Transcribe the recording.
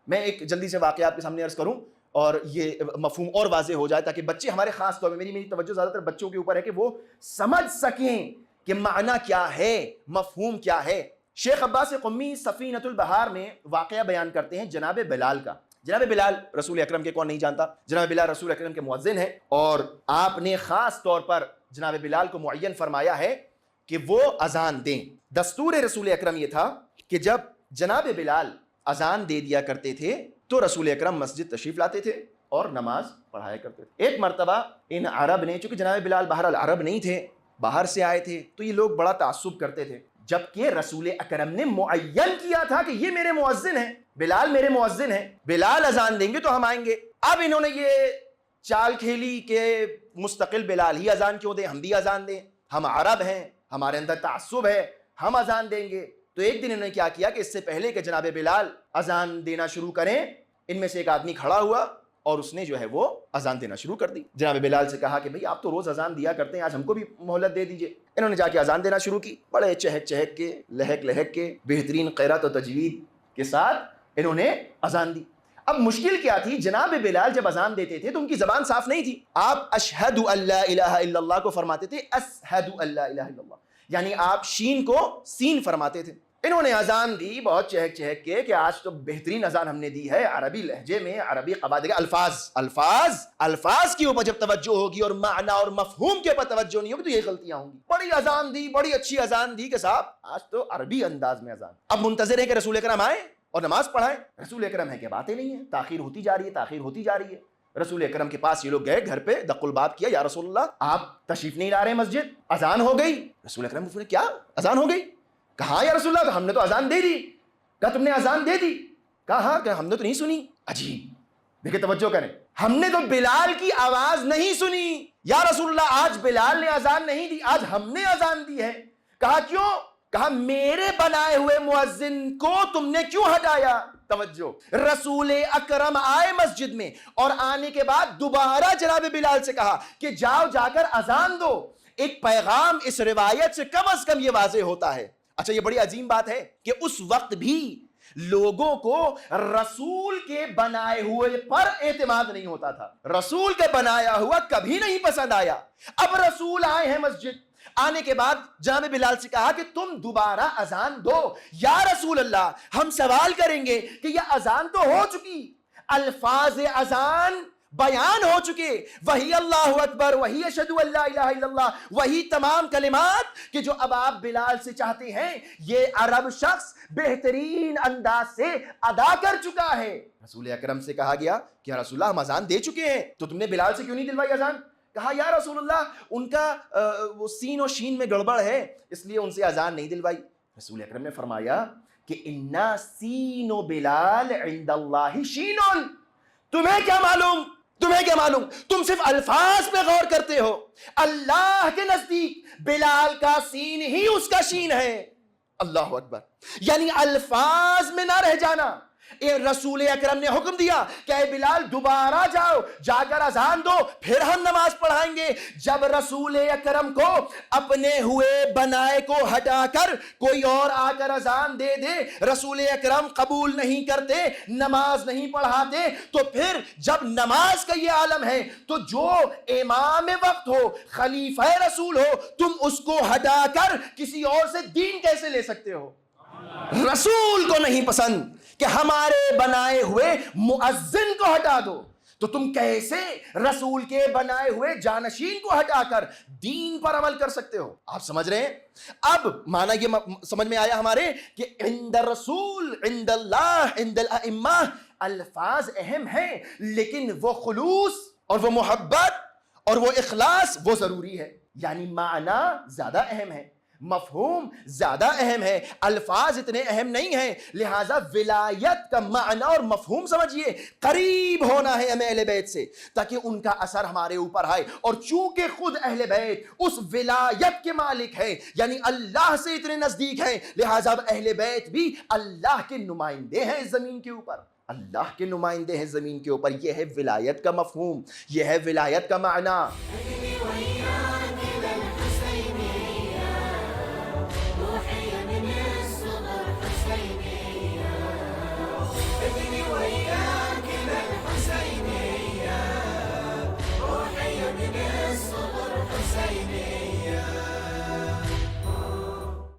میں ایک جلدی سے واقعہ آپ کے سامنے عرض کروں اور یہ مفہوم اور واضح ہو جائے تاکہ بچے ہمارے خاص طور پہ، میری توجہ زیادہ تر بچوں کے اوپر ہے کہ وہ سمجھ سکیں کہ معنی کیا ہے، مفہوم کیا ہے۔ شیخ عباس قمی سفینۃ البحار میں واقعہ بیان کرتے ہیں جناب بلال کا۔ جناب بلال رسول اکرم کے کون نہیں جانتا، جناب بلال رسول اکرم کے مؤذن ہیں، اور آپ نے خاص طور پر جناب بلال کو معین فرمایا ہے کہ وہ اذان دیں۔ دستور رسول اکرم یہ تھا کہ جب جناب بلال اذان دے دیا کرتے تھے تو رسول اکرم مسجد تشریف لاتے تھے اور نماز پڑھایا کرتے تھے۔ ایک مرتبہ ان عرب نے، چونکہ جناب بلال بہرحال عرب نہیں تھے، باہر سے آئے تھے، تو یہ لوگ بڑا تعصب کرتے تھے، جبکہ رسول اکرم نے معین کیا تھا کہ یہ میرے مؤذن ہیں، بلال میرے مؤذن ہیں، بلال اذان دیں گے تو ہم آئیں گے۔ اب انہوں نے یہ چال کھیلی کہ مستقل بلال ہی اذان کیوں دیں، ہم بھی اذان دیں، ہم عرب ہیں، ہمارے اندر تعصب ہے، ہم اذان دیں گے۔ تو ایک دن انہوں نے کیا کیا کہ اس سے پہلے کہ جناب بلال اذان دینا شروع کریں، ان میں سے ایک آدمی کھڑا ہوا اور اس نے جو ہے وہ اذان دینا شروع کر دی۔ جناب بلال سے کہا کہ بھئی آپ تو روز اذان دیا کرتے ہیں، آج ہم کو بھی مہلت دے دیجئے۔ انہوں نے جا کے اذان دینا شروع کی، بڑے چہک چہک کے، لہک لہک کے، بہترین قرات و تجوید کے ساتھ انہوں نے اذان دی۔ اب مشکل کیا تھی، جناب بلال جب اذان دیتے تھے تو ان کی زبان صاف نہیں تھی۔ آپ اشہد ان لا الہ الا اللہ کو فرماتے تھے اشہد ان لا الہ الا اللہ، یعنی آپ شین کو سین فرماتے تھے۔ انہوں نے اذان دی بہت چہک چہک کے کہ آج تو بہترین اذان ہم نے دی ہے، عربی لہجے میں، عربی قواعد کے الفاظ کے اوپر جب توجہ ہوگی اور معنی اور مفہوم کے اوپر توجہ نہیں ہوگی تو یہ غلطیاں ہوں گی۔ بڑی اذان دی، بڑی اچھی اذان دی کہ صاحب آج تو عربی انداز میں اذان۔ اب منتظر ہے کہ رسول اکرم آئے اور نماز پڑھائیں، رسول اکرم ہے کہ باتیں نہیں ہیں، تاخیر ہوتی جا رہی ہے، تاخیر ہوتی جا رہی ہے۔ رسول اکرم کے پاس یہ لوگ گئے، گھر پہ دق الباب کیا، یا رسول اللہ آپ تشریف نہیں لا رہے مسجد، اذان ہو گئی۔ رسول اکرم نے کیا اذان ہو گئی؟ کہا یا رسول اللہ ہم نے تو اذان دے دی۔ کہا تم نے اذان دے دی؟ کہا ہاں، کہ ہم نے تو نہیں سنی۔ عجیب، دیکھیں توجہ کریں، ہم نے تو بلال کی آواز نہیں سنی۔ یا رسول اللہ آج بلال نے اذان نہیں دی، آج ہم نے اذان دی ہے۔ کہا کیوں؟ کہا میرے بنائے ہوئے مؤذن کو تم نے کیوں ہٹایا؟ توجہ، رسول اکرم آئے مسجد میں اور آنے کے بعد دوبارہ جناب بلال سے کہا کہ جاؤ جا کر اذان دو۔ ایک پیغام اس روایت سے کم از کم یہ واضح ہوتا ہے۔ اچھا یہ بڑی عظیم بات ہے کہ اس وقت بھی لوگوں کو رسول کے بنائے ہوئے پر اعتماد نہیں ہوتا تھا، رسول کے بنایا ہوا کبھی نہیں پسند آیا۔ اب رسول آئے ہیں مسجد، آنے کے بعد جناب بلال سے کہا کہ تم دوبارہ اذان دو۔ یا رسول اللہ ہم سوال کریں گے کہ یہ اذان تو ہو چکی، الفاظ اذان بیان ہو چکے، وہی اللہ اکبر، وہی اشہد ان لا الہ الا اللہ، وہی تمام کلمات کہ جو اب آپ بلال سے چاہتے ہیں یہ عرب شخص بہترین انداز سے ادا کر چکا ہے۔ رسول اکرم سے کہا گیا کہ یا رسول اللہ ہم اذان دے چکے ہیں، تو تم نے بلال سے کیوں نہیں دلوائی اذان؟ کہا یا رسول اللہ ان کا وہ سین و شین میں گڑبڑ ہے، اس لیے ان سے اذان نہیں دلوائی۔ رسول اکرم نے فرمایا کہ انا سین و بلال عند اللہ شین، تمہیں کیا معلوم، تمہیں کیا معلوم، تم صرف الفاظ پہ غور کرتے ہو، اللہ کے نزدیک بلال کا سین ہی اس کا شین ہے۔ اللہ اکبر، یعنی الفاظ میں نہ رہ جانا۔ رسول اکرم نے حکم دیا کہ اے بلال دوبارہ جاؤ، جا کر اذان دو، پھر ہم نماز پڑھائیں گے۔ جب رسول اکرم کو اپنے ہوئے بنائے کو ہٹا کر کوئی اور آ کر اذان دے دے، رسول اکرم قبول نہیں کرتے، نماز نہیں پڑھاتے، تو پھر جب نماز کا یہ عالم ہے تو جو امام وقت ہو، خلیفہ رسول ہو، تم اس کو ہٹا کر کسی اور سے دین کیسے لے سکتے ہو؟ رسول کو نہیں پسند کہ ہمارے بنائے ہوئے مؤذن کو ہٹا دو، تو تم کیسے رسول کے بنائے ہوئے جانشین کو ہٹا کر دین پر عمل کر سکتے ہو؟ آپ سمجھ رہے ہیں؟ اب معنی یہ سمجھ میں آیا ہمارے کہ عند الرسول، عند اللہ، عند الائمہ، الفاظ اہم ہیں لیکن وہ خلوص اور وہ محبت اور وہ اخلاص وہ ضروری ہے۔ یعنی معنی زیادہ اہم ہے، مفہوم زیادہ اہم ہے، الفاظ اتنے اہم نہیں ہیں، لہٰذا ولایت کا معنی اور مفہوم سمجھیے، قریب ہونا ہے ہمیں اہل بیت سے تاکہ ان کا اثر ہمارے اوپر آئے۔ اور چونکہ خود اہل بیت اس ولایت کے مالک ہے، یعنی اللہ سے اتنے نزدیک ہیں، لہٰذا اب اہل بیت بھی اللہ کے نمائندے ہیں اس زمین کے اوپر، اللہ کے نمائندے ہیں زمین کے اوپر۔ یہ ہے ولایت کا مفہوم، یہ ہے ولایت کا معنی۔